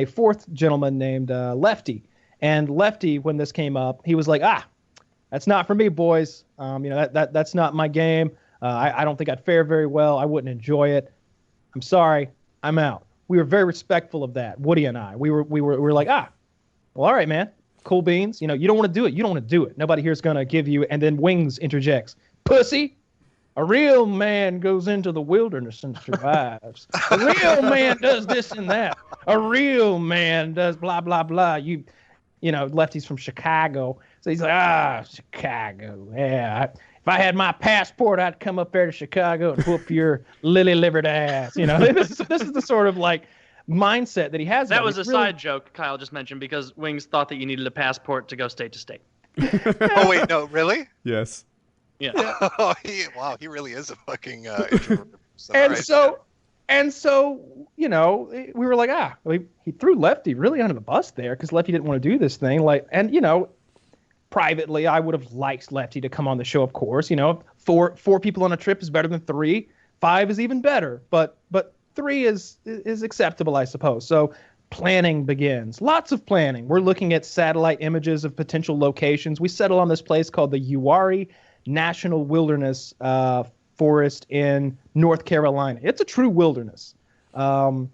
fourth gentleman named Lefty. And Lefty, when this came up, he was like, that's not for me, boys. That's not my game. I don't think I'd fare very well. I wouldn't enjoy it. I'm sorry. I'm out. We were very respectful of that, Woody and I. We were like, well, all right, man. Cool beans. You don't want to do it. You don't want to do it. Nobody here's going to give you. And then Wings interjects, pussy. A real man goes into the wilderness and survives. A real man does this and that. A real man does blah, blah, blah. Lefty's from Chicago. So he's like, Chicago. Yeah. If I had my passport, I'd come up there to Chicago and whoop your lily-livered ass. This is the sort of like mindset that he has. That was a side joke Kyle just mentioned because Wings thought that you needed a passport to go state to state. Oh, wait, no, really? Yes. Yeah. Oh, he really is a fucking introvert. And so, we were like, he threw Lefty really under the bus there because Lefty didn't want to do this thing. Privately, I would have liked Lefty to come on the show, of course. Four people on a trip is better than 3. 5 is even better, but 3 is acceptable, I suppose. So planning begins. Lots of planning. We're looking at satellite images of potential locations. We settle on this place called the Uwharrie National Wilderness Forest in North Carolina. It's a true wilderness. I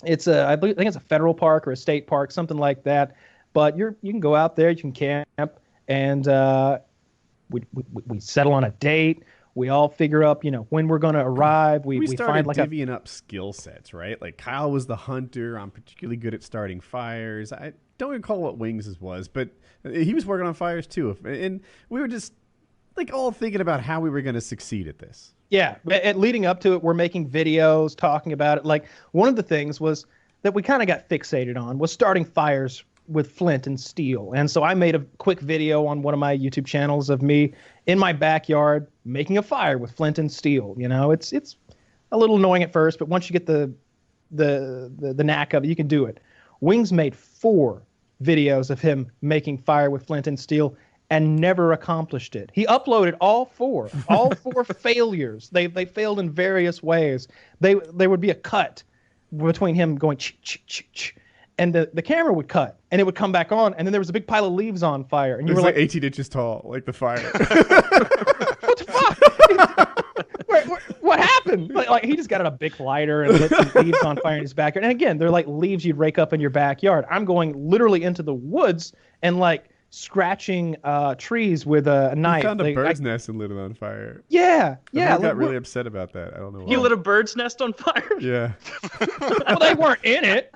think it's a federal park or a state park, something like that. But you can go out there, you can camp, and we settle on a date. We all figure up, when we're going to arrive. We started divvying up skill sets, right? Like Kyle was the hunter. I'm particularly good at starting fires. I don't recall what Wings' was, but he was working on fires too. And we were just all thinking about how we were going to succeed at this. Yeah, leading up to it, we're making videos, talking about it. Like one of the things was that we kind of got fixated on was starting fires with flint and steel. And so I made a quick video on one of my YouTube channels of me in my backyard making a fire with flint and steel. It's a little annoying at first, but once you get the knack of it, you can do it. Wings made 4 videos of him making fire with flint and steel and never accomplished it. He uploaded all 4 failures. They failed in various ways. There would be a cut between him going ch, and the camera would cut, and it would come back on, and then there was a big pile of leaves on fire, and you were like 18 inches tall, like the fire. What the fuck? What happened? Like he just got out a big lighter and lit some leaves on fire in his backyard. And again, they're like leaves you'd rake up in your backyard. I'm going literally into the woods and scratching trees with a knife. He found a bird's nest and lit it on fire. Yeah. I got really upset about that. I don't know why. You lit a bird's nest on fire? Yeah. Well, they weren't in it.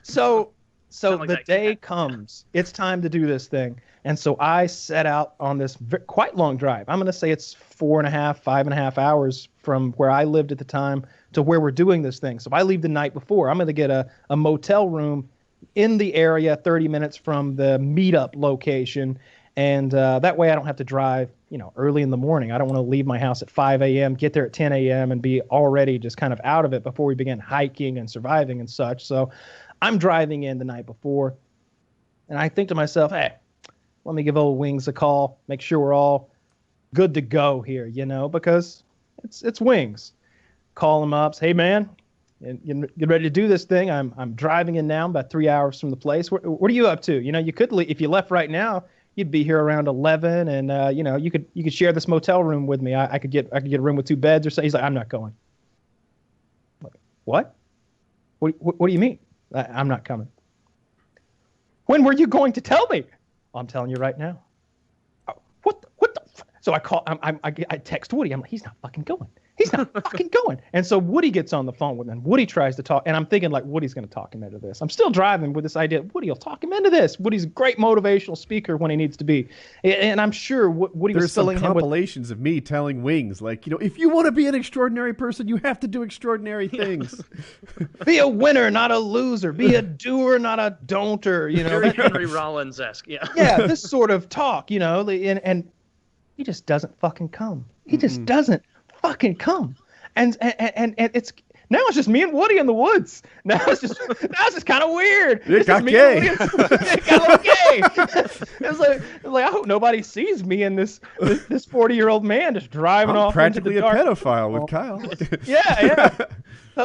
So the day comes. It's time to do this thing. And so I set out on this quite long drive. I'm going to say it's 5.5 hours from where I lived at the time to where we're doing this thing. So if I leave the night before, I'm going to get a motel room in the area 30 minutes from the meetup location. And that way I don't have to drive, early in the morning. I don't want to leave my house at 5 a.m., get there at 10 a.m. and be already just kind of out of it before we begin hiking and surviving and such. So I'm driving in the night before, and I think to myself, hey, let me give old Wings a call, make sure we're all good to go here, because it's Wings. Call him up, say, hey, man, get ready to do this thing. I'm driving in now, about 3 hours from the place. What are you up to? You could leave, if you left right now, you'd be here around 11, and you could share this motel room with me. I could get a room with 2 beds or something. He's like, I'm not going. What? What do you mean? I'm not coming. When were you going to tell me? Well, I'm telling you right now. What the? So I call. I text Woody. I'm like, he's not fucking going. He's not fucking going. And so Woody gets on the phone with him. And Woody tries to talk. And I'm thinking, Woody's going to talk him into this. I'm still driving with this idea. Woody will talk him into this. Woody's a great motivational speaker when he needs to be. And I'm sure Woody was filling him with... There's some compilations of me telling Wings, if you want to be an extraordinary person, you have to do extraordinary things. Be a winner, not a loser. Be a doer, not a don'ter. Very Henry Rollins-esque, yeah. Yeah, this sort of talk, and he just doesn't fucking come. He just doesn't fucking come. And it's Now it's just me and Woody in the woods. Now it's just kind of weird. It got gay. It got a little gay. It's like I hope nobody sees me and this 40-year-old man just driving off practically into the dark. A pedophile with Kyle. Yeah.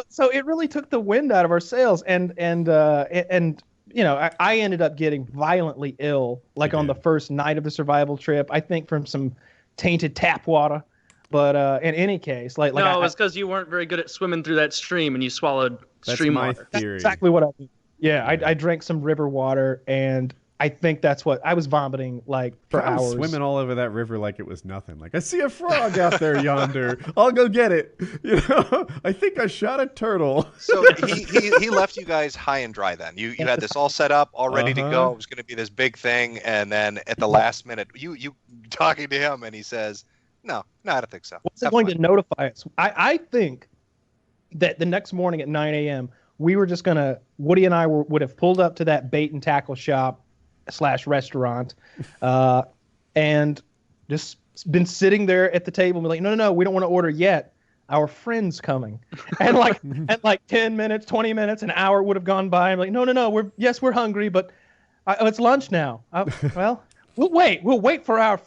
So it really took the wind out of our sails, and you know, I ended up getting violently ill, like on the first night of the survival trip. I think from some tainted tap water. But in any case, like no, it was because you weren't very good at swimming through that stream and you swallowed stream water. That's exactly what I did. Yeah, I drank some river water, and I think that's what I was vomiting like for hours. Swimming all over that river like it was nothing. Like, I see a frog out there yonder. I'll go get it. You know, I think I shot a turtle. So he left you guys high and dry then. You had this all set up, all ready to go. It was going to be this big thing, and then at the last minute, you talking to him, and he says, No, I don't think so. What's it going to notify us? I think that the next morning at 9 a.m., we were just going to, Woody and I would have pulled up to that bait and tackle shop / restaurant and just been sitting there at the table and be like, no, we don't want to order yet. Our friend's coming. And like, at like 10 minutes, 20 minutes, an hour would have gone by. I'm like, no, we're hungry, but it's lunch now. Well, we'll wait for our